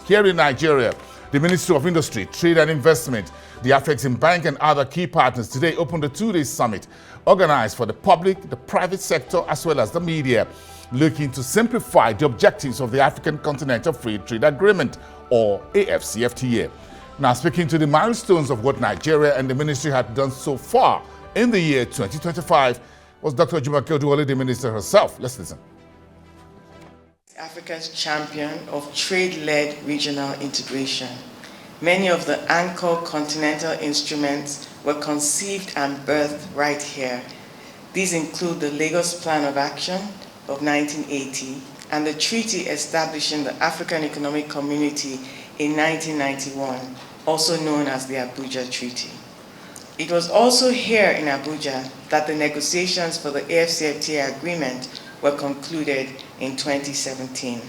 Here in Nigeria, the Ministry of Industry, Trade and Investment, the Afcta Bank and other key partners today opened a two-day summit organized for the public, the private sector, as well as the media, looking to simplify the objectives of the African Continental Free Trade Agreement, or AfCFTA. Now, speaking to the milestones of what Nigeria and the ministry had done so far in the year 2025 was Dr. Jumoke Oduwole, the minister herself. Let's listen. Africa's champion of trade-led regional integration. Many of the anchor continental instruments were conceived and birthed right here. These include the Lagos Plan of Action of 1980 and the treaty establishing the African Economic Community in 1991, also known as the Abuja Treaty. It was also here in Abuja that the negotiations for the AfCFTA agreement were concluded in 2017.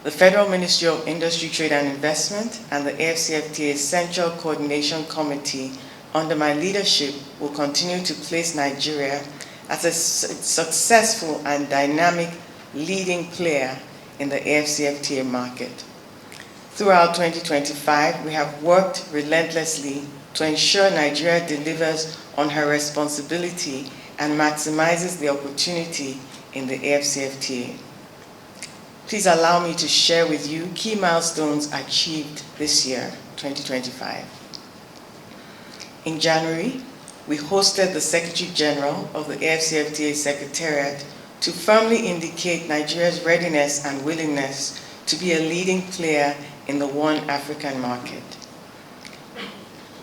The Federal Ministry of Industry, Trade and Investment and the AfCFTA Central Coordination Committee under my leadership will continue to place Nigeria as a successful and dynamic leading player in the AfCFTA market. Throughout 2025, we have worked relentlessly to ensure Nigeria delivers on her responsibility and maximizes the opportunity in the AfCFTA. Please allow me to share with you key milestones achieved this year, 2025. In January, we hosted the Secretary General of the AfCFTA Secretariat to firmly indicate Nigeria's readiness and willingness to be a leading player in the One African market.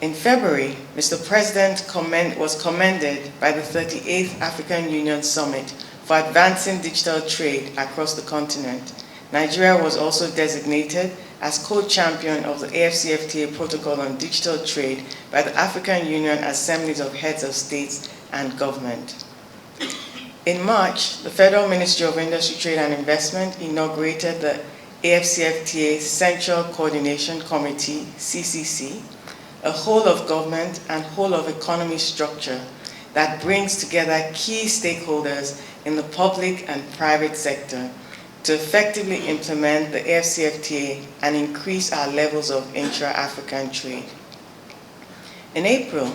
In February, Mr. President was commended by the 38th African Union Summit for advancing digital trade across the continent. Nigeria was also designated as co-champion of the AfCFTA Protocol on Digital Trade by the African Union Assemblies of Heads of States and Government. In March, the Federal Ministry of Industry, Trade and Investment inaugurated the AfCFTA Central Coordination Committee, CCC, a whole-of-government and whole-of-economy structure that brings together key stakeholders in the public and private sector to effectively implement the AfCFTA and increase our levels of intra-African trade. In April,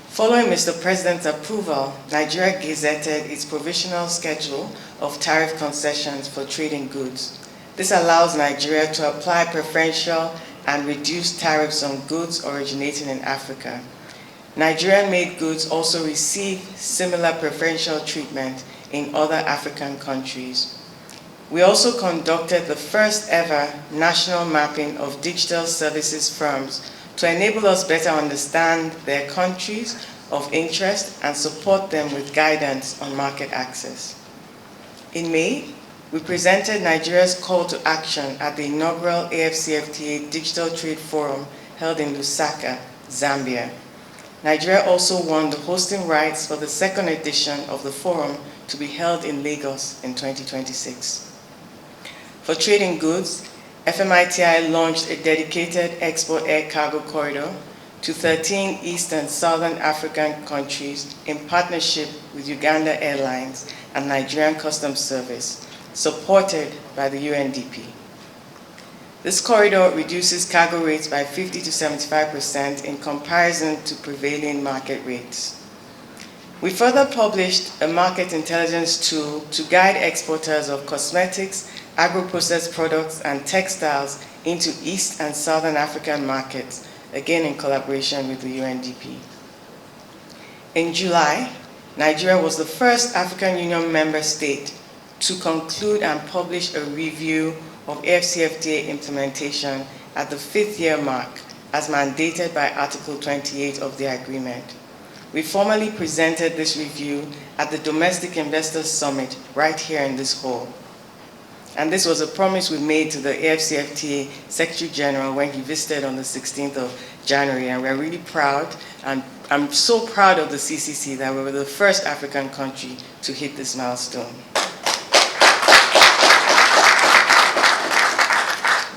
following Mr. President's approval, Nigeria gazetted its provisional schedule of tariff concessions for trading goods. This allows Nigeria to apply preferential and reduced tariffs on goods originating in Africa. Nigerian-made goods also receive similar preferential treatment in other African countries. We also conducted the first ever national mapping of digital services firms to enable us better understand their countries of interest and support them with guidance on market access. In May, we presented Nigeria's call to action at the inaugural AfCFTA Digital Trade Forum held in Lusaka, Zambia. Nigeria also won the hosting rights for the second edition of the forum to be held in Lagos in 2026. For trading goods, FMITI launched a dedicated export air cargo corridor to 13 East and Southern African countries in partnership with Uganda Airlines and Nigerian Customs Service, supported by the UNDP. This corridor reduces cargo rates by 50 to 75% in comparison to prevailing market rates. We further published a market intelligence tool to guide exporters of cosmetics, agro-processed products, and textiles into East and Southern African markets, again in collaboration with the UNDP. In July, Nigeria was the first African Union member state to conclude and publish a review of AfCFTA implementation at the 5th year mark, as mandated by Article 28 of the agreement. We formally presented this review at the Domestic Investors Summit right here in this hall. And this was a promise we made to the AfCFTA Secretary General when he visited on the 16th of January, and we're really proud, and I'm so proud of the CCC that we were the first African country to hit this milestone.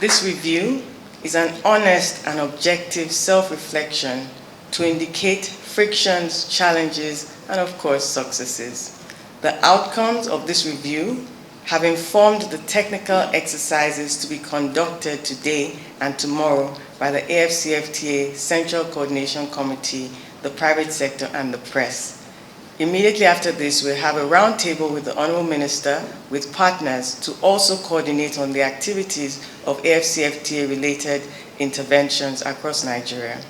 This review is an honest and objective self-reflection to indicate frictions, challenges, and of course, successes. The outcomes of this review have informed the technical exercises to be conducted today and tomorrow by the AfCFTA Central Coordination Committee, the private sector, and the press. Immediately after this, we'll have a roundtable with the Honourable Minister with partners to also coordinate on the activities of AfCFTA-related interventions across Nigeria.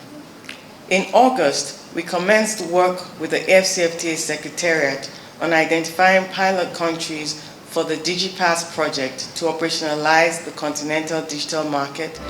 In August, we commenced work with the AfCFTA Secretariat on identifying pilot countries for the DigiPass project to operationalize the continental digital market